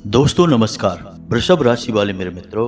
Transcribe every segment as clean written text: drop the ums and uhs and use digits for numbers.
दोस्तों नमस्कार। वृषभ राशि वाले मेरे मित्रों,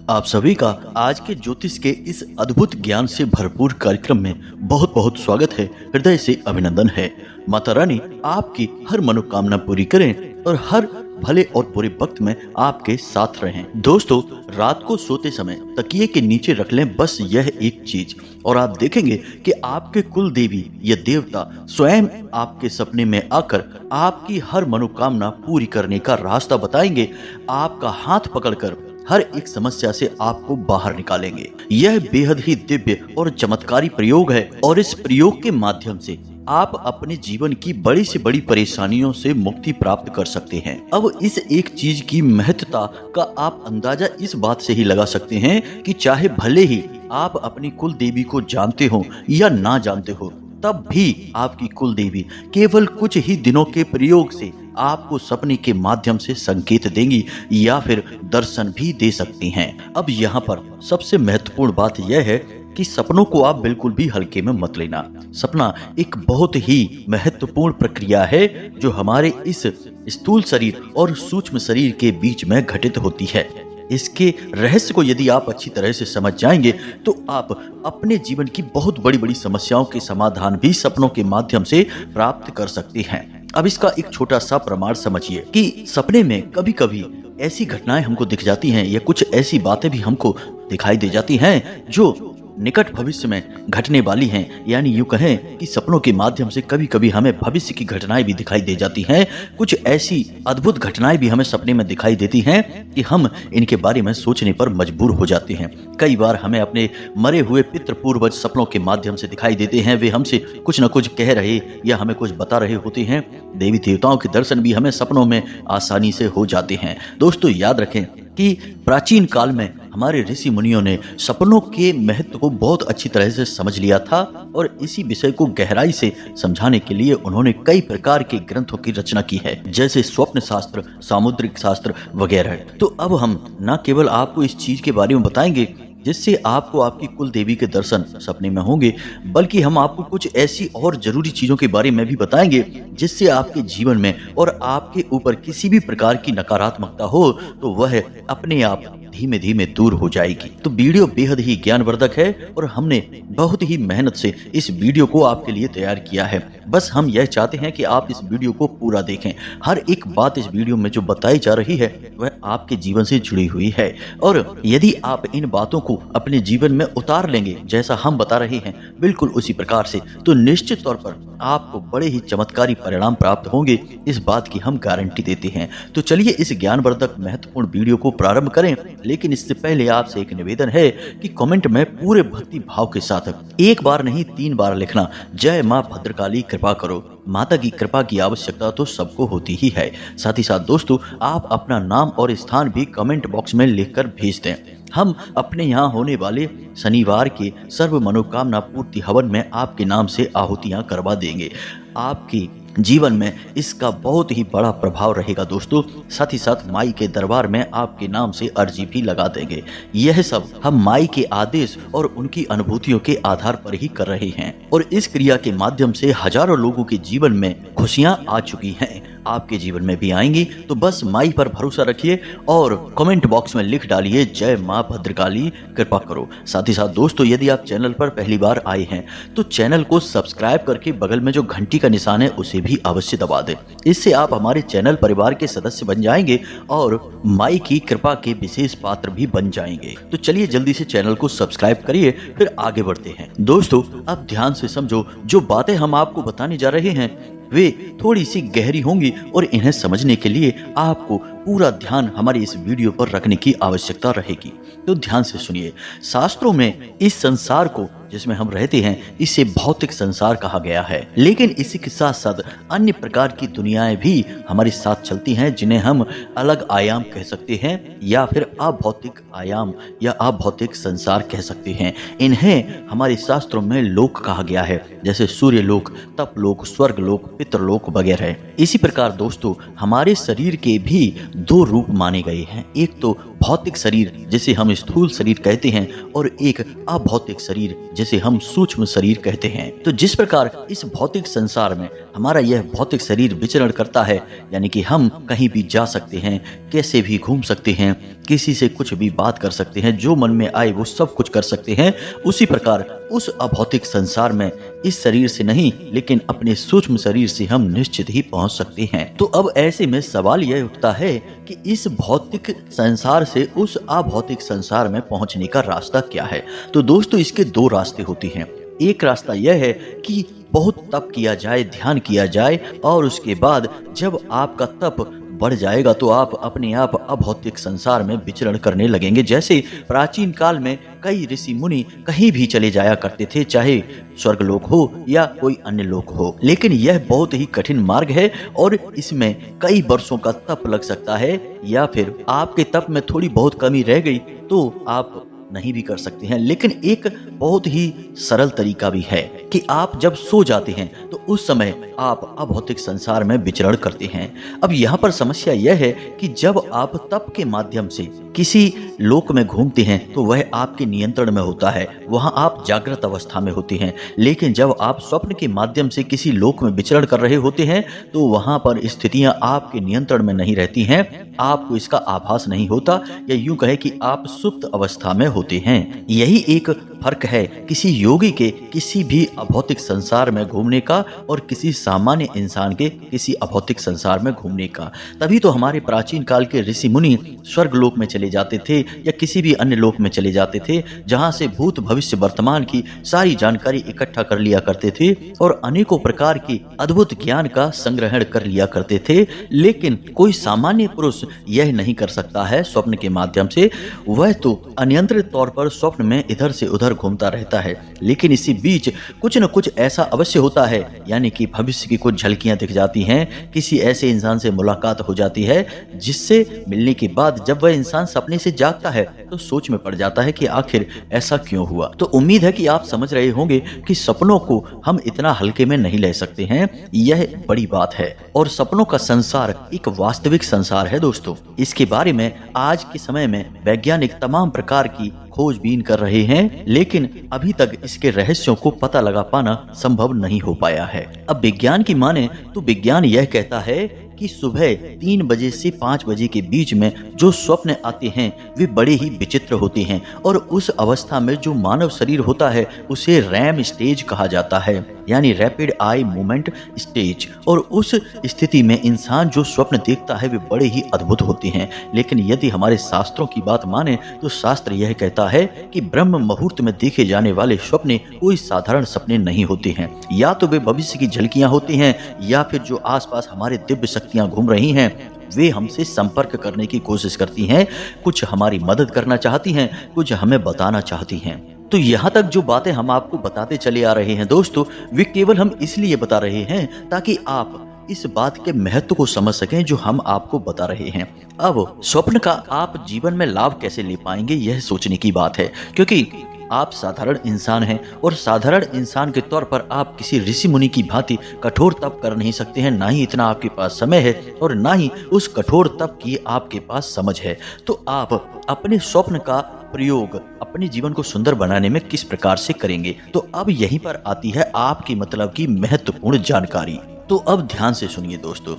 आप सभी का आज के ज्योतिष के इस अद्भुत ज्ञान से भरपूर कार्यक्रम में बहुत बहुत स्वागत है। हृदय से अभिनंदन है। माता रानी आपकी हर मनोकामना पूरी करें और हर भले और बुरे वक्त में आपके साथ रहें। दोस्तों, रात को सोते समय तकिए के नीचे रख लें बस यह एक चीज, और आप देखेंगे कि आपके कुल देवी या देवता स्वयं आपके सपने में आकर आपकी हर मनोकामना पूरी करने का रास्ता बताएंगे। आपका हाथ पकड़कर हर एक समस्या से आपको बाहर निकालेंगे। यह बेहद ही दिव्य और चमत्कारी प्रयोग है, और इस प्रयोग के माध्यम से आप अपने जीवन की बड़ी से बड़ी परेशानियों से मुक्ति प्राप्त कर सकते हैं। अब इस एक चीज की महत्ता का आप अंदाजा इस बात से ही लगा सकते हैं कि चाहे भले ही आप अपनी कुल देवी को जानते हो या ना जानते हो, तब भी आपकी कुल देवी केवल कुछ ही दिनों के प्रयोग से आपको सपने के माध्यम से संकेत देंगी या फिर दर्शन भी दे सकती हैं। अब यहाँ पर सबसे महत्वपूर्ण बात यह है कि सपनों को आप बिल्कुल भी हल्के में मत लेना। सपना एक बहुत ही महत्वपूर्ण प्रक्रिया है जो हमारे इस स्थूल शरीर और सूक्ष्म शरीर के बीच में घटित होती है। इसके रहस्य को यदि आप अच्छी तरह से समझ जाएंगे तो आप अपने जीवन की बहुत बड़ी बड़ी समस्याओं के समाधान भी सपनों के माध्यम से प्राप्त कर सकते हैं। अब इसका एक छोटा सा प्रमाण समझिए कि सपने में कभी कभी ऐसी घटनाएं हमको दिख जाती हैं या कुछ ऐसी बातें भी हमको दिखाई दे जाती हैं जो निकट भविष्य में घटने वाली हैं। यानी यूं कहें कि सपनों के माध्यम से कभी कभी हमें भविष्य की घटनाएं भी दिखाई दे जाती हैं। कुछ ऐसी अद्भुत घटनाएं भी हमें सपने में दिखाई देती हैं कि हम इनके बारे में सोचने पर मजबूर हो जाते हैं। कई बार हमें अपने मरे हुए पितृ पूर्वज सपनों के माध्यम से दिखाई देते हैं। वे हमसे कुछ न कुछ कह रहे या हमें कुछ बता रहे होते हैं। देवी देवताओं के दर्शन भी हमें सपनों में आसानी से हो जाते हैं। दोस्तों, याद रखें कि प्राचीन काल में हमारे ऋषि मुनियों ने सपनों के महत्व को बहुत अच्छी तरह से समझ लिया था, और इसी विषय को गहराई से समझाने के लिए उन्होंने कई प्रकार के ग्रंथों की रचना की है, जैसे स्वप्न शास्त्र, सामुद्रिक शास्त्र वगैरह। तो अब हम न केवल आपको इस चीज के बारे में बताएंगे जिससे आपको आपकी कुल देवी के दर्शन सपने में होंगे, बल्कि हम आपको कुछ ऐसी और जरूरी चीजों के बारे में भी बताएंगे जिससे आपके जीवन में और आपके ऊपर किसी भी प्रकार की नकारात्मकता हो तो वह अपने आप धीमे धीमे दूर हो जाएगी। तो वीडियो बेहद ही ज्ञानवर्धक है और हमने बहुत ही मेहनत से इस वीडियो को आपके लिए तैयार किया है। बस हम यह चाहते हैं कि आप इस वीडियो को पूरा देखें। हर एक बात इस वीडियो में जो बताई जा रही है वह आपके जीवन से जुड़ी हुई है, और यदि आप इन बातों को अपने जीवन में उतार लेंगे जैसा हम बता रहे हैं बिल्कुल उसी प्रकार से, तो निश्चित तौर पर आपको बड़े ही चमत्कारी परिणाम प्राप्त होंगे। इस बात की हम गारंटी देते हैं। तो चलिए इस ज्ञानवर्धक महत्वपूर्ण वीडियो को प्रारंभ करें, लेकिन इससे पहले आपसे एक निवेदन है कि कमेंट में पूरे भक्ति भाव के साथ एक बार नहीं 3 बार लिखना, जय मां भद्रकाली कृपा करो। माता की कृपा की आवश्यकता तो सबको होती ही है। साथ ही साथ दोस्तों, आप अपना नाम और स्थान भी कमेंट बॉक्स में लिखकर भेज दें। हम अपने यहाँ होने वाले शनिवार के सर्व मनोकामना पूर्ति हवन में आपके नाम से आहुतियां करवा देंगे। आपकी जीवन में इसका बहुत ही बड़ा प्रभाव रहेगा दोस्तों। साथ ही साथ माई के दरबार में आपके नाम से अर्जी भी लगा देंगे। यह सब हम माई के आदेश और उनकी अनुभूतियों के आधार पर ही कर रहे हैं, और इस क्रिया के माध्यम से हजारों लोगों के जीवन में खुशियां आ चुकी हैं, आपके जीवन में भी आएंगी। तो बस माई पर भरोसा रखिए और कमेंट बॉक्स में लिख डालिए, जय मां भद्रकाली कृपा करो। साथ ही साथ दोस्तों, यदि आप चैनल पर पहली बार आए हैं तो चैनल को सब्सक्राइब करके बगल में जो घंटी का निशान है उसे भी अवश्य दबा दें। इससे आप हमारे चैनल परिवार के सदस्य बन जाएंगे और माई की कृपा के विशेष पात्र भी बन जाएंगे। तो चलिए जल्दी से चैनल को सब्सक्राइब करिए, फिर आगे बढ़ते हैं। दोस्तों, अब ध्यान से समझो, जो बातें हम आपको बताने जा रहे हैं वे थोड़ी सी गहरी होंगी, और इन्हें समझने के लिए आपको पूरा ध्यान हमारे इस वीडियो पर रखने की आवश्यकता रहेगी। तो ध्यान से सुनिए। शास्त्रों में इस संसार को जिसमें हम रहते हैं इसे भौतिक संसार कहा गया है, लेकिन इसी के साथ साथ अन्य प्रकार की दुनियाएं भी हमारे साथ चलती हैं जिन्हें हम अलग आयाम कह सकते हैं या फिर अभौतिक आयाम या अभौतिक संसार कह सकते हैं। इन्हें हमारे शास्त्रों में लोक कहा गया है, जैसे सूर्य लोक, तप लोक, स्वर्ग लोक, पितृलोक वगैरह। इसी प्रकार दोस्तों, हमारे शरीर के भी दो रूप माने गए हैं। एक तो भौतिक शरीर जिसे हम स्थूल शरीर कहते हैं और एक अभौतिक शरीर जिसे हम सूक्ष्म शरीर कहते हैं। तो जिस प्रकार इस भौतिक संसार में हमारा यह भौतिक शरीर विचरण करता है, यानी कि हम कहीं भी जा सकते हैं, कैसे भी घूम सकते हैं, किसी से कुछ भी बात कर सकते हैं, जो मन में आए वो सब कुछ कर सकते हैं, उसी प्रकार उस अभौतिक संसार में इस शरीर से नहीं लेकिन अपने सूक्ष्म शरीर से हम निश्चित ही पहुंच सकते हैं। तो अब ऐसे में सवाल यह उठता है कि इस भौतिक संसार से उस अभौतिक संसार में पहुंचने का रास्ता क्या है। तो दोस्तों, इसके दो रास्ते होते हैं। एक रास्ता यह है कि बहुत तप किया जाए, ध्यान किया जाए, और उसके बाद जब आपका तप बढ़ जाएगा तो आप अपने आप अभौतिक संसार में विचरण करने लगेंगे। जैसे प्राचीन काल में कई ऋषि मुनि कहीं भी चले जाया करते थे, चाहे स्वर्गलोक हो या कोई अन्य लोक हो, लेकिन यह बहुत ही कठिन मार्ग है और इसमें कई वर्षों का तप लग सकता है, या फिर आपके तप में थोड़ी बहुत कमी रह गई तो आप नहीं भी कर सकते हैं। लेकिन एक बहुत ही सरल तरीका भी है कि आप जब सो जाते हैं तो उस समय आप अभौतिक संसार में विचरण करते हैं। अब यहाँ पर समस्या यह है कि जब आप तप के माध्यम से किसी लोक में घूमते हैं तो वह आपके नियंत्रण में होता है, वहां आप जागृत अवस्था में होते हैं। लेकिन जब आप स्वप्न के माध्यम से किसी लोक में विचरण कर रहे होते हैं तो वहां पर स्थितियां आपके नियंत्रण में नहीं रहती हैं, आपको इसका आभास नहीं होता, या यूं कहे कि आप सुप्त अवस्था में होते हैं। यही एक फर्क है किसी योगी के किसी भी अभौतिक संसार में घूमने का और किसी सामान्य इंसान के किसी अभौतिक संसार में घूमने का। तभी तो हमारे प्राचीन काल के ऋषि मुनि स्वर्ग लोक में चले जाते थे या किसी भी अन्य लोक में चले जाते थे, जहां से भूत भविष्य वर्तमान की सारी जानकारी इकट्ठा कर लिया करते थे और अनेकों प्रकार की अद्भुत ज्ञान का संग्रहण कर लिया करते थे। लेकिन कोई सामान्य पुरुष यह नहीं कर सकता है स्वप्न के माध्यम से। वह तो अनियंत्रित तौर पर स्वप्न में इधर से उधर घूमता रहता है, लेकिन इसी बीच कुछ न कुछ ऐसा अवश्य होता है, यानी कि भविष्य की कुछ झलकियां दिख जाती हैं, किसी ऐसे इंसान से मुलाकात हो जाती है जिससे मिलने के बाद जब वह इंसान सपने से जागता है तो सोच में पड़ जाता है कि आखिर ऐसा क्यों हुआ। तो उम्मीद है कि आप समझ रहे होंगे कि सपनों को हम इतना हल्के में नहीं ले सकते हैं, यह बड़ी बात है। और सपनों का संसार एक वास्तविक संसार है दोस्तों। इसके बारे में आज के समय में वैज्ञानिक तमाम प्रकार की खोजबीन कर रहे हैं, लेकिन अभी तक इसके रहस्यों को पता लगा पाना संभव नहीं हो पाया है। अब विज्ञान की माने तो विज्ञान यह कहता है कि सुबह 3 बजे से 5 बजे के बीच में जो स्वप्न आते हैं वे बड़े ही विचित्र होते हैं, और उस अवस्था में जो मानव शरीर होता है उसे रैम स्टेज कहा जाता है, यानी रैपिड आई मूवमेंट स्टेज। और उस स्थिति में इंसान जो स्वप्न देखता है वे बड़े ही अद्भुत होते हैं। लेकिन यदि हमारे शास्त्रों की बात माने तो शास्त्र यह कहता है कि ब्रह्म मुहूर्त में देखे जाने वाले सपने कोई साधारण सपने नहीं होते हैं, या तो वे भविष्य की झलकियां होती हैं, या फिर जो आसपास हमारे दिव्य शक्तियां घूम रही हैं वे हमसे संपर्क करने की कोशिश करती हैं, कुछ हमारी मदद करना चाहती हैं, कुछ हमें बताना चाहती हैं। तो यहाँ तक जो बातें हम आपको बताते चले आ रहे हैं दोस्तों, वे केवल हम इसलिए बता रहे हैं ताकि आप इस बात के महत्व को समझ सकें जो हम आपको बता रहे हैं। अब स्वप्न का आप जीवन में लाभ कैसे ले पाएंगे यह सोचने की बात है, क्योंकि आप साधारण इंसान हैं और साधारण इंसान के तौर पर आप किसी ऋषि मुनि की भांति कठोर तप कर नहीं सकते हैं, ना ही इतना आपके पास समय है और ना ही उस कठोर तप की आपके पास समझ है। तो आप अपने स्वप्न का प्रयोग अपने जीवन को सुंदर बनाने में किस प्रकार से करेंगे। तो अब यहीं पर आती है आपकी मतलब की महत्वपूर्ण जानकारी। तो अब ध्यान से सुनिए दोस्तों,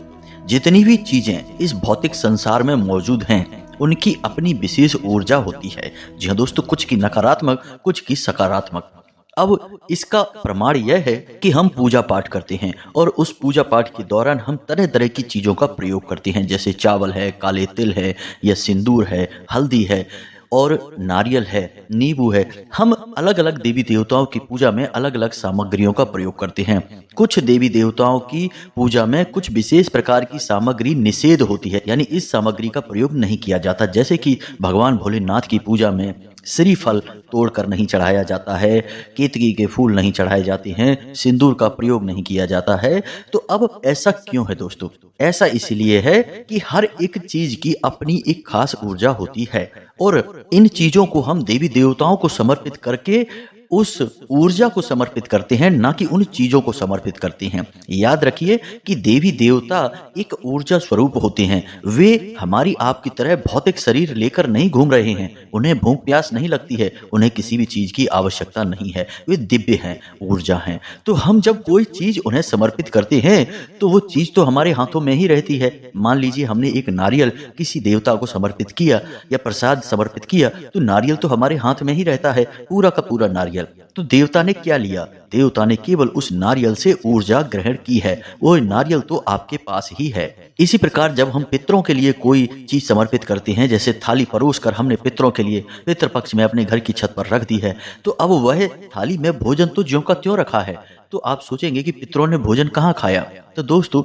जितनी भी चीजें इस भौतिक संसार में मौजूद हैं उनकी अपनी विशेष ऊर्जा होती है। जी हाँ दोस्तों, कुछ की नकारात्मक, कुछ की सकारात्मक। अब इसका प्रमाण यह है कि हम पूजा पाठ करते हैं और उस पूजा पाठ के दौरान हम तरह तरह की चीजों का प्रयोग करते हैं, जैसे चावल है, काले तिल है, या सिंदूर है, हल्दी है और नारियल है, नींबू है। हम अलग अलग देवी देवताओं की पूजा में अलग अलग सामग्रियों का प्रयोग करते हैं। कुछ देवी देवताओं की पूजा में कुछ विशेष प्रकार की सामग्री निषेध होती है, यानी इस सामग्री का प्रयोग नहीं किया जाता। जैसे कि भगवान भोलेनाथ की पूजा में श्रीफल तोड़कर नहीं चढ़ाया जाता है, केतकी के फूल नहीं चढ़ाए जाते हैं, सिंदूर का प्रयोग नहीं किया जाता है। तो अब ऐसा क्यों है दोस्तों? ऐसा इसलिए है कि हर एक चीज की अपनी एक खास ऊर्जा होती है और इन चीजों को हम देवी देवताओं को समर्पित करके उस ऊर्जा को समर्पित करते हैं, ना कि उन चीजों को समर्पित करते हैं। याद रखिए कि देवी देवता एक ऊर्जा स्वरूप होते हैं। वे हमारी आपकी तरह भौतिक शरीर लेकर नहीं घूम रहे हैं। उन्हें भूख प्यास नहीं लगती है, उन्हें किसी भी चीज की आवश्यकता नहीं है। वे दिव्य हैं, ऊर्जा हैं। तो हम जब कोई चीज उन्हें समर्पित करते हैं तो वो चीज तो हमारे हाथों में ही रहती है। मान लीजिए हमने एक नारियल किसी देवता को समर्पित किया या प्रसाद समर्पित किया, तो नारियल तो हमारे हाथ में ही रहता है, पूरा का पूरा नारियल। तो देवता ने क्या लिया? देवता ने केवल उस नारियल से ऊर्जा ग्रहण की है। वो नारियल तो आपके पास ही है। इसी प्रकार जब हम पितरों के लिए कोई चीज समर्पित करते हैं, जैसे थाली परोस कर हमने पितरों के लिए पितृपक्ष में अपने घर की छत पर रख दी है, तो अब वह थाली में भोजन तो ज्यों का त्यों रखा है। तो आप सोचेंगे कि पितरों ने भोजन कहाँ खाया? तो दोस्तों,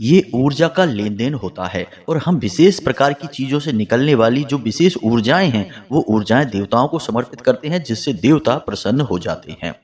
ये ऊर्जा का लेन देन होता है और हम विशेष प्रकार की चीजों से निकलने वाली जो विशेष ऊर्जाएं हैं, वो ऊर्जाएं देवताओं को समर्पित करते हैं, जिससे देवता प्रसन्न हो जाते हैं।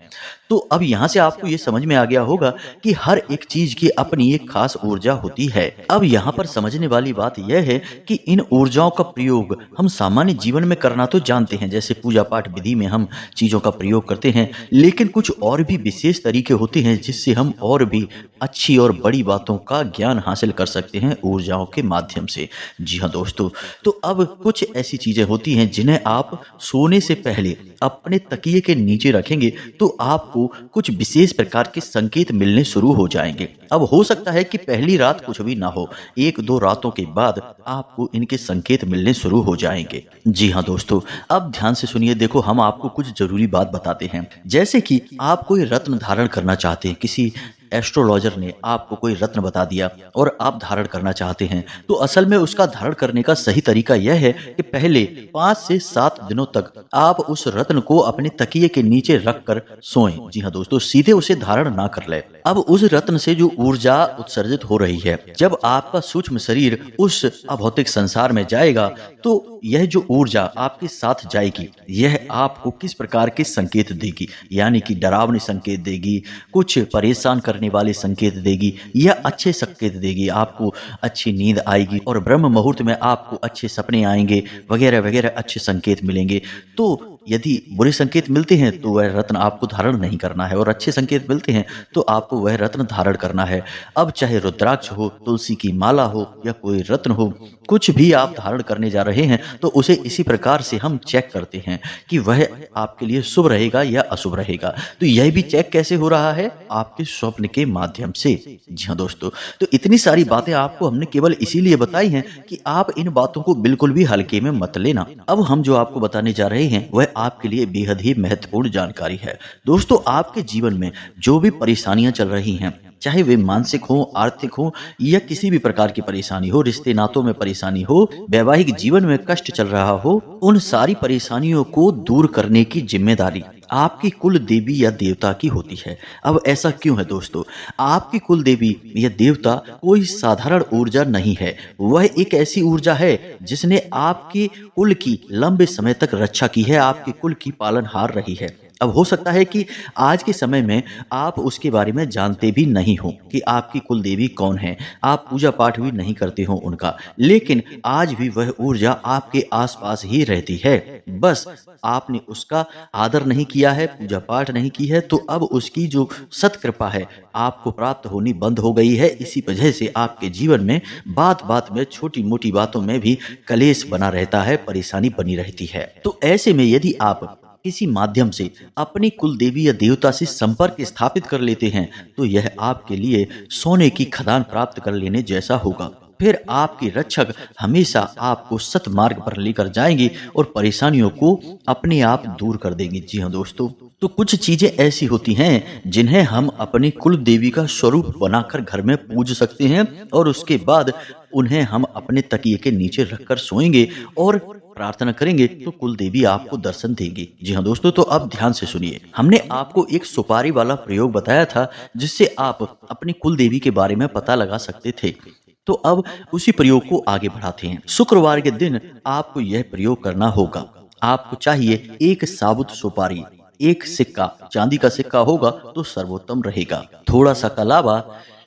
तो अब यहाँ से आपको ये समझ में आ गया होगा कि हर एक चीज की अपनी एक खास ऊर्जा होती है। अब यहाँ पर समझने वाली बात यह है कि इन ऊर्जाओं का प्रयोग हम सामान्य जीवन में करना तो जानते हैं, जैसे पूजा पाठ विधि में हम चीजों का प्रयोग करते हैं, लेकिन कुछ और भी विशेष तरीके होते हैं जिससे हम और भी अच्छी और बड़ी बातों का ज्ञान हासिल कर सकते हैं ऊर्जाओं के माध्यम से। जी हाँ दोस्तों, तो अब कुछ ऐसी चीजें होती हैं जिन्हें आप सोने से पहले अपने तकिए के नीचे रखेंगे तो आपको कुछ विशेष प्रकार के संकेत मिलने शुरू हो जाएंगे। अब हो सकता है कि पहली रात कुछ भी ना हो, एक दो रातों के बाद आपको इनके संकेत मिलने शुरू हो जाएंगे। जी हाँ दोस्तों, अब ध्यान से सुनिए। देखो, हम आपको कुछ जरूरी बात बताते हैं। जैसे कि आप कोई रत्न धारण करना चाहते हैं, किसी एस्ट्रोलॉजर ने आपको कोई रत्न बता दिया और आप धारण करना चाहते हैं, तो असल में उसका धारण करने का सही तरीका यह है कि पहले 5 से 7 दिनों तक आप उस रत्न को अपने तकिए के नीचे रखकर सोएं। जी हाँ दोस्तों, सीधे उसे धारण ना कर ले। अब उस रत्न से जो ऊर्जा उत्सर्जित हो रही है, जब आपका सूक्ष्म शरीर उस अभौतिक संसार में जाएगा, तो यह जो ऊर्जा आपके साथ जाएगी, यह आपको किस प्रकार के संकेत देगी, यानी कि डरावने संकेत देगी, कुछ परेशान करने वाले संकेत देगी, या अच्छे संकेत देगी। आपको अच्छी नींद आएगी और ब्रह्म मुहूर्त में आपको अच्छे सपने आएंगे, वगैरह वगैरह अच्छे संकेत मिलेंगे। तो यदि बुरे संकेत मिलते हैं तो वह रत्न आपको धारण नहीं करना है, और अच्छे संकेत मिलते हैं तो आपको वह रत्न धारण करना है। अब चाहे रुद्राक्ष हो, तुलसी की माला हो, या कोई रत्न हो, कुछ भी आप धारण करने जा रहे हैं तो उसे इसी प्रकार से हम चेक करते हैं कि वह आपके लिए शुभ रहेगा या अशुभ रहेगा। तो यह भी चेक कैसे हो रहा है? आपके स्वप्न के माध्यम से। जी हाँ दोस्तों, तो इतनी सारी बातें आपको हमने केवल इसीलिए बताई हैं कि आप इन बातों को बिल्कुल भी हल्के में मत लेना। अब हम जो आपको बताने जा रहे हैं वह आपके लिए बेहद ही महत्वपूर्ण जानकारी है। दोस्तों, आपके जीवन में जो भी परेशानियां चल रही हैं, चाहे वे मानसिक हो, आर्थिक हो, या किसी भी प्रकार की परेशानी हो, रिश्ते नातों में परेशानी हो, वैवाहिक जीवन में कष्ट चल रहा हो, उन सारी परेशानियों को दूर करने की जिम्मेदारी आपकी कुल देवी या देवता की होती है। अब ऐसा क्यों है दोस्तों? आपकी कुल देवी या देवता कोई साधारण ऊर्जा नहीं है। वह एक ऐसी ऊर्जा है जिसने आपके कुल की लंबे समय तक रक्षा की है, आपके कुल की पालनहार रही है। अब हो सकता है कि आज के समय में आप उसके बारे में जानते भी नहीं हो कि आपकी कुल देवी कौन है, आप पूजा पाठ भी नहीं करते हो उनका, लेकिन आज भी वह ऊर्जा आपके आसपास ही रहती है। बस आपने उसका आदर नहीं किया है, पूजा पाठ नहीं की है, तो अब उसकी जो सत्कृपा है आपको प्राप्त होनी बंद हो गई है। इसी वजह से आपके जीवन में बात बात में, छोटी मोटी बातों में भी कलेश बना रहता है, परेशानी बनी रहती है। तो ऐसे में यदि आप किसी माध्यम से अपनी कुल देवी या देवता से संपर्क स्थापित कर लेते हैं, तो यह आपके लिए सोने की खदान प्राप्त कर लेने जैसा होगा। फिर आपके रक्षक हमेशा आपको सतमार्ग पर लेकर जाएंगे और परेशानियों को अपने आप दूर कर देंगे। जी हाँ दोस्तों, तो कुछ चीजें ऐसी होती हैं जिन्हें हम अपनी कुल देवी का स्वरूप बनाकर घर में पूज सकते हैं, और उसके बाद उन्हें हम अपने तकिए के नीचे रखकर सोएंगे और प्रार्थना करेंगे तो कुल देवी आपको दर्शन देगी। जी हाँ दोस्तों, तो अब ध्यान से सुनिए। हमने आपको एक सुपारी वाला प्रयोग बताया था जिससे आप अपनी कुल देवी के बारे में पता लगा सकते थे। तो अब उसी प्रयोग को आगे बढ़ाते हैं। शुक्रवार के दिन आपको यह प्रयोग करना होगा। आपको चाहिए एक साबुत सुपारी, एक सिक्का, चांदी का सिक्का होगा तो सर्वोत्तम रहेगा, थोड़ा सा कलावा,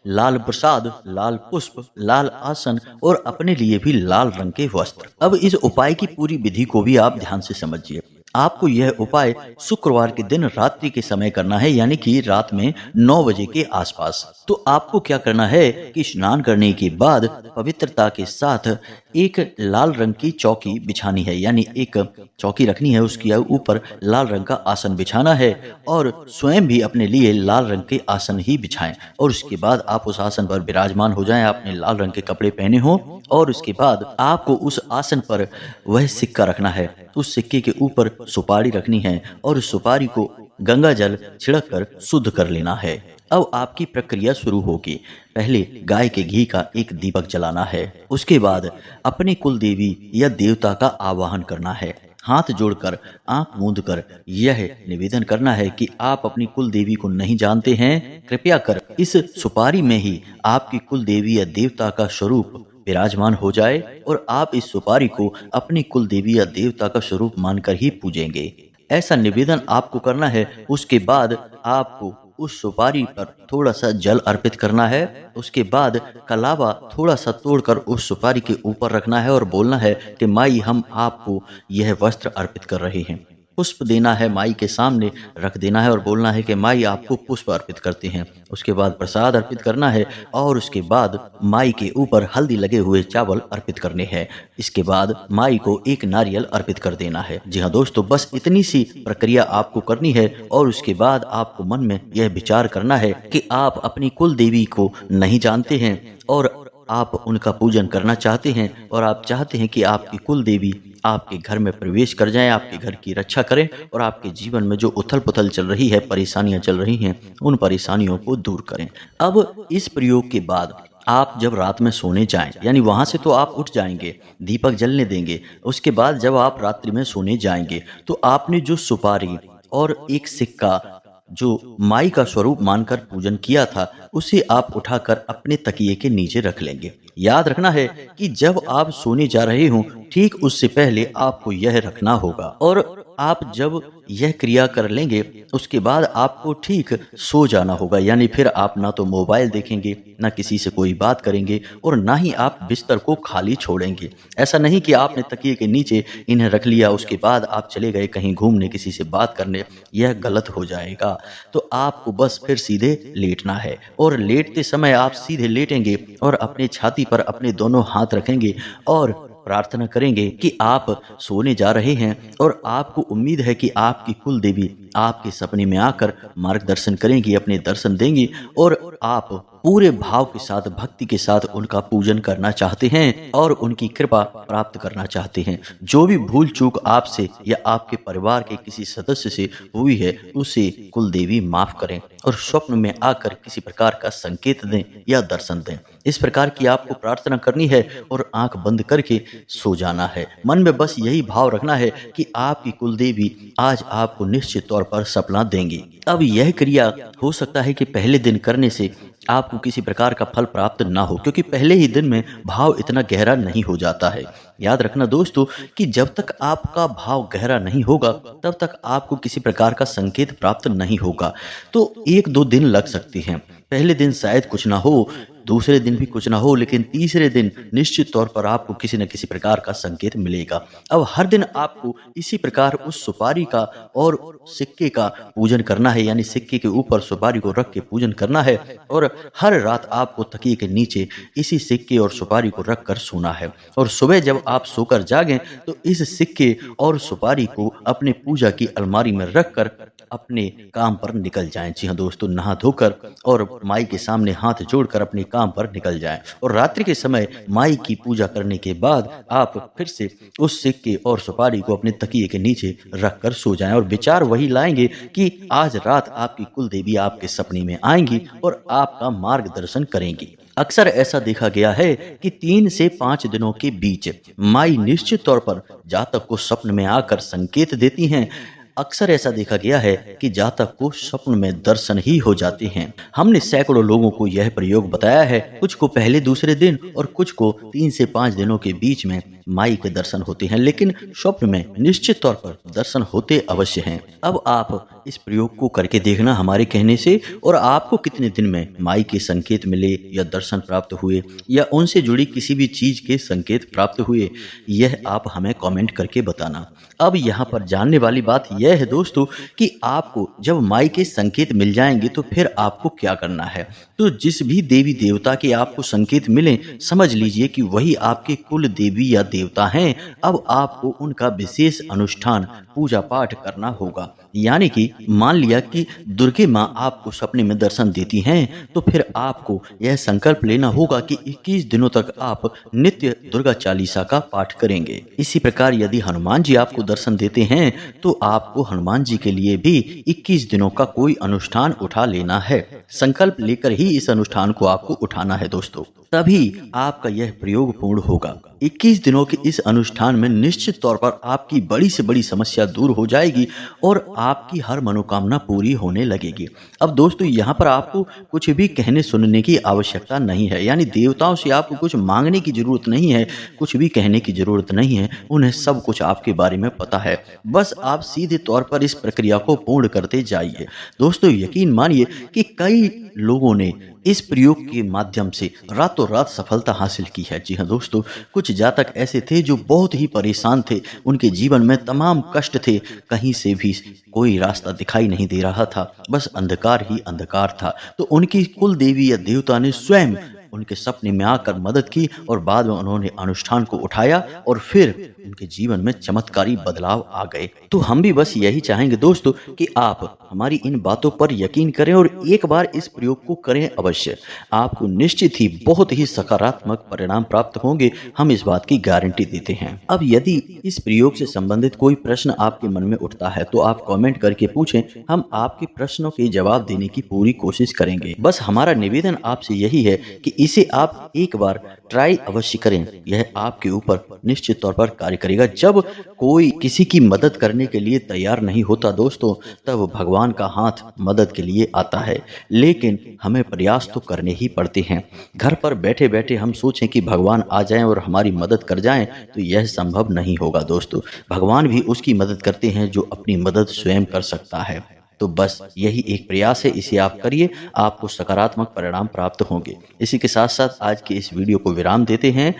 लाल प्रसाद, लाल पुष्प, लाल आसन और अपने लिए भी लाल रंग के वस्त्र। अब इस उपाय की पूरी विधि को भी आप ध्यान से समझिए। आपको यह उपाय शुक्रवार के दिन रात्रि के समय करना है, यानी कि रात में 9 बजे के आसपास। तो आपको क्या करना है कि स्नान करने के बाद पवित्रता के साथ एक लाल रंग की चौकी बिछानी है, यानी एक चौकी रखनी है, उसके ऊपर लाल रंग का आसन बिछाना है और स्वयं भी अपने लिए लाल रंग के आसन ही बिछाएं। और उसके बाद आप उस आसन पर विराजमान हो जाएं, आपने लाल रंग के कपड़े पहने हों, और उसके बाद आपको उस आसन पर वह सिक्का रखना है। उस सिक्के के ऊपर सुपारी रखनी है और उस सुपारी को गंगा जल छिड़क कर शुद्ध कर लेना है। अब आपकी प्रक्रिया शुरू होगी। पहले गाय के घी का एक दीपक जलाना है। उसके बाद अपने कुल देवी या देवता का आवाहन करना है। हाथ जोड़कर आंख मूंद कर यह निवेदन करना है कि आप अपनी कुल देवी को नहीं जानते हैं, कृपया कर इस सुपारी में ही आपकी कुल देवी या देवता का स्वरूप विराजमान हो जाए और आप इस सुपारी को अपनी कुल देवी या देवता का स्वरूप मानकर ही पूजेंगे। ऐसा निवेदन आपको करना है। उसके बाद आपको उस सुपारी पर थोड़ा सा जल अर्पित करना है। उसके बाद कलावा थोड़ा सा तोड़कर उस सुपारी के ऊपर रखना है और बोलना है कि माई, हम आपको यह वस्त्र अर्पित कर रहे हैं। पुष्प देना है, माई के सामने रख देना है और बोलना है कि माई आपको पुष्प अर्पित करते हैं। उसके बाद प्रसाद अर्पित करना है और उसके बाद माई के ऊपर हल्दी लगे हुए चावल अर्पित करने हैं। इसके बाद माई को एक नारियल अर्पित कर देना है। जी हाँ दोस्तों, बस इतनी सी प्रक्रिया आपको करनी है और उसके बाद आपको मन में यह विचार करना है कि आप अपनी कुल देवी को नहीं जानते हैं और आप उनका पूजन करना चाहते हैं और आप चाहते हैं कि आपकी कुल देवी आपके घर में प्रवेश कर जाएं, आपके घर की रक्षा करें और आपके जीवन में जो उथल पुथल चल रही है, परेशानियां चल रही हैं, उन परेशानियों को दूर करें। अब इस प्रयोग के बाद आप जब रात में सोने जाएं, यानी वहां से तो आप उठ जाएंगे, दीपक जलने देंगे। उसके बाद जब आप रात्रि में सोने जाएंगे तो आपने जो सुपारी और एक सिक्का जो माई का स्वरूप मानकर पूजन किया था, उसे आप उठाकर अपने तकिए के नीचे रख लेंगे। याद रखना है कि जब आप सोने जा रहे हों, ठीक उससे पहले आपको यह रखना होगा और आप जब यह क्रिया कर लेंगे उसके बाद आपको ठीक सो जाना होगा। यानी फिर आप ना तो मोबाइल देखेंगे, ना किसी से कोई बात करेंगे और ना ही आप बिस्तर को खाली छोड़ेंगे। ऐसा नहीं कि आपने तकिए के नीचे इन्हें रख लिया, उसके बाद आप चले गए कहीं घूमने, किसी से बात करने, यह गलत हो जाएगा। तो आपको बस फिर सीधे लेटना है और लेटते समय आप सीधे लेटेंगे और अपने छाती पर अपने दोनों हाथ रखेंगे और प्रार्थना करेंगे कि आप सोने जा रहे हैं और आपको उम्मीद है कि आपकी कुल देवी आपके सपने में आकर मार्गदर्शन करेंगी, अपने दर्शन देंगी और आप पूरे भाव के साथ, भक्ति के साथ उनका पूजन करना चाहते हैं और उनकी कृपा प्राप्त करना चाहते हैं। जो भी भूल चूक आपसे या आपके परिवार के किसी सदस्य से हुई है, उसे कुल देवी माफ करें और स्वप्न में आकर किसी प्रकार का संकेत दें या दर्शन दें। इस प्रकार की आपको प्रार्थना करनी है और आंख बंद करके सो जाना है। मन में बस यही भाव रखना है कि आपकी कुल देवी आज आपको निश्चित तौर पर सपना देंगी। अब यह क्रिया हो सकता है कि पहले दिन करने से आपको किसी प्रकार का फल प्राप्त ना हो, क्योंकि पहले ही दिन में भाव इतना गहरा नहीं हो जाता है। याद रखना दोस्तों कि जब तक आपका भाव गहरा नहीं होगा तब तक आपको किसी प्रकार का संकेत प्राप्त नहीं होगा। तो 1-2 दिन लग सकते हैं। पहले दिन शायद कुछ ना हो, दूसरे दिन भी कुछ ना हो, लेकिन तीसरे दिन निश्चित तौर पर आपको किसी न किसी प्रकार का संकेत मिलेगा। अब हर दिन आपको इसी प्रकार उस सुपारी का और सिक्के का पूजन करना है, यानी सिक्के के ऊपर सुपारी को रख के पूजन करना है और हर रात आपको तकिए के नीचे इसी सिक्के और सुपारी को रख कर सोना है। और सुबह जब आप सोकर जागें तो इस सिक्के और सुपारी को अपने पूजा की अलमारी में रख कर अपने काम पर निकल जाएं। जी हाँ दोस्तों, नहा धोकर और माई के सामने हाथ जोड़कर अपने काम पर निकल जाएं और रात्रि के समय माई की पूजा करने के बाद आप फिर से उस सिक्के और सुपारी को अपने तकिए के नीचे रखकर सो जाएं और विचार वही लाएंगे कि आज रात आपकी कुल देवी आपके सपने में आएंगी और आपका मार्गदर्शन करेंगी। अक्सर ऐसा देखा गया है कि 3 से 5 दिनों के बीच माई निश्चित तौर पर जातक को स्वप्न में आकर संकेत देती हैं। अक्सर ऐसा देखा गया है कि जातक को स्वप्न में दर्शन ही हो जाते हैं। हमने सैकड़ों लोगों को यह प्रयोग बताया है, कुछ को पहले दूसरे दिन और कुछ को 3 से 5 दिनों के बीच में माई के दर्शन होते हैं, लेकिन स्वप्न में निश्चित तौर पर दर्शन होते अवश्य हैं। अब आप इस प्रयोग को करके देखना हमारे कहने से, और आपको कितने दिन में माई के संकेत मिले या दर्शन प्राप्त हुए या उनसे जुड़ी किसी भी चीज के संकेत प्राप्त हुए, यह आप हमें कमेंट करके बताना। अब यहाँ पर जानने वाली बात यह है दोस्तों कि आपको जब माई के संकेत मिल जाएंगे तो फिर आपको क्या करना है। तो जिस भी देवी देवता के आपको संकेत मिले, समझ लीजिए कि वही आपके कुल देवी या देवता हैं। अब आपको उनका विशेष अनुष्ठान पूजा पाठ करना होगा। यानी कि मान लिया कि दुर्गे माँ आपको सपने में दर्शन देती हैं, तो फिर आपको यह संकल्प लेना होगा कि 21 दिनों तक आप नित्य दुर्गा चालीसा का पाठ करेंगे। इसी प्रकार यदि हनुमान जी आपको दर्शन देते हैं तो आपको हनुमान जी के लिए भी 21 दिनों का कोई अनुष्ठान उठा लेना है। संकल्प लेकर ही इस अनुष्ठान को आपको उठाना है दोस्तों, तभी आपका यह प्रयोग पूर्ण होगा। 21 दिनों के इस अनुष्ठान में निश्चित तौर पर आपकी बड़ी से बड़ी समस्या दूर हो जाएगी और आपकी हर मनोकामना पूरी होने लगेगी। अब दोस्तों यहाँ पर आपको कुछ भी कहने सुनने की आवश्यकता नहीं है, यानी देवताओं से आपको कुछ मांगने की जरूरत नहीं है, कुछ भी कहने की जरूरत नहीं है। उन्हें सब कुछ आपके बारे में पता है, बस आप सीधे तौर पर इस प्रक्रिया को पूर्ण करते जाइए। दोस्तों यकीन मानिए कि कई लोगों ने इस प्रयोग के माध्यम से रातों रात सफलता हासिल की है। जी हाँ दोस्तों, कुछ जातक ऐसे थे जो बहुत ही परेशान थे, उनके जीवन में तमाम कष्ट थे, कहीं से भी कोई रास्ता दिखाई नहीं दे रहा था, बस अंधकार ही अंधकार था। तो उनकी कुल देवी या देवता ने स्वयं उनके सपने में आकर मदद की और बाद में उन्होंने अनुष्ठान को उठाया और फिर उनके जीवन में चमत्कारी बदलाव आ गए। तो हम भी बस यही चाहेंगे दोस्तों कि आप हमारी इन बातों पर यकीन करें और एक बार इस प्रयोग को करें अवश्य। आपको निश्चित ही बहुत ही सकारात्मक परिणाम प्राप्त होंगे, हम इस बात की गारंटी देते हैं। अब यदि इस प्रयोग से संबंधित कोई प्रश्न आपके मन में उठता है तो आप कमेंट करके पूछें, हम आपके प्रश्नों के जवाब देने की पूरी कोशिश करेंगे। बस हमारा निवेदन आपसे यही है कि इसे आप एक बार ट्राई अवश्य करें, यह आपके ऊपर निश्चित तौर पर कार्य करेगा। जब कोई किसी की मदद करने के लिए तैयार नहीं होता दोस्तों, तब भगवान का हाथ मदद के लिए आता है, लेकिन हमें प्रयास तो करने ही पड़ते हैं। घर पर बैठे बैठे हम सोचें कि भगवान आ जाएं और हमारी मदद कर जाएं, तो यह संभव नहीं होगा दोस्तों। भगवान भी उसकी मदद करते हैं जो अपनी मदद स्वयं कर सकता है। तो बस यही एक प्रयास है, इसे आप करिए, आपको सकारात्मक परिणाम प्राप्त होंगे। इसी के साथ साथ आज के इस वीडियो को विराम देते हैं।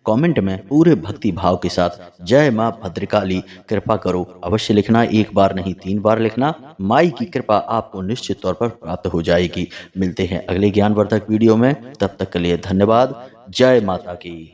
कमेंट में पूरे भक्ति भाव के साथ जय मां भद्रकाली कृपा करो अवश्य लिखना, एक बार नहीं 3 बार लिखना। माई की कृपा आपको निश्चित तौर पर प्राप्त हो जाएगी। मिलते हैं अगले ज्ञानवर्धक वीडियो में, तब तक के लिए धन्यवाद। जय माता की।